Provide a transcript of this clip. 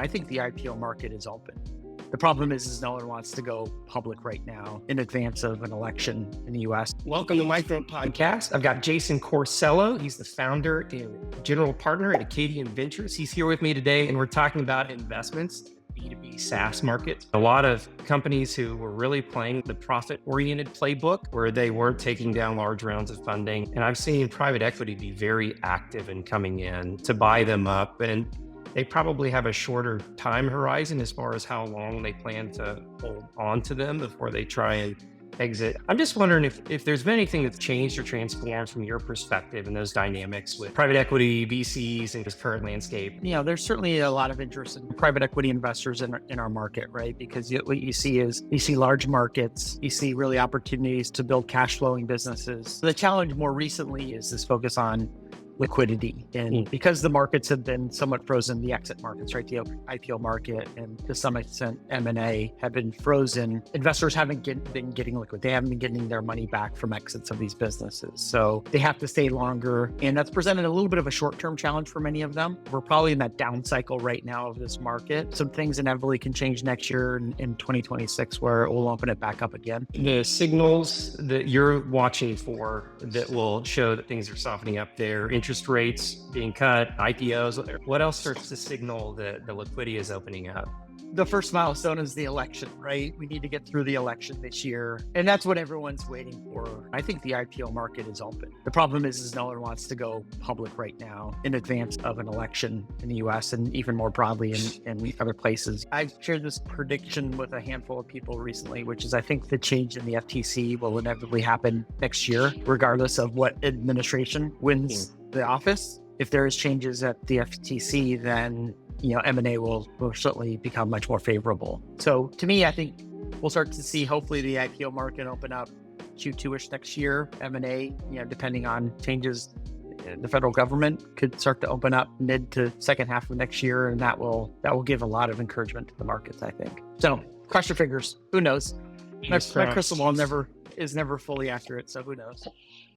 I think the IPO market is open. The problem is no one wants to go public right now in advance of an election in the US. Welcome to Micro Podcast. I've got Jason Corsello. He's the founder and general partner at Acadian Ventures. He's here with me today, and we're talking about investments in B2B SaaS market. A lot of companies who were really playing the profit-oriented playbook where they weren't taking down large rounds of funding. And I've seen private equity be very active in coming in to buy them up. And they probably have a shorter time horizon as far as how long they plan to hold on to them before they try and exit. I'm just wondering if there's been anything that's changed or transformed from your perspective in those dynamics with private equity, VCs, and this current landscape. There's certainly a lot of interest in private equity investors in our market, right? Because what you see is you see large markets, you see really opportunities to build cash flowing businesses. The challenge more recently is this focus on liquidity. And because the markets have been somewhat frozen, the exit markets, right? The IPO market and to some extent M&A have been frozen. Investors haven't been getting liquid. They haven't been getting their money back from exits of these businesses. So they have to stay longer. And that's presented a little bit of a short-term challenge for many of them. We're probably in that down cycle right now of this market. Some things inevitably can change next year in 2026 where it will open it back up again. The signals that you're watching for that will show that things are softening up there, interest rates being cut, IPOs, what else starts to signal that the liquidity is opening up? The first milestone is the election, right? We need to get through the election this year. And that's what everyone's waiting for. I think the IPO market is open. The problem is no one wants to go public right now in advance of an election in the US and even more broadly in other places. I've shared this prediction with a handful of people recently, which is I think the change in the FTC will inevitably happen next year, regardless of what administration wins the office. If there is changes at the FTC, then M&A will certainly become much more favorable. So to me, I think we'll start to see hopefully the IPO market open up Q2-ish next year. M&A, depending on changes, the federal government could start to open up mid to second half of next year, and that will give a lot of encouragement to the markets, I think. So cross your fingers. Who knows? My crystal ball is never fully accurate, so who knows?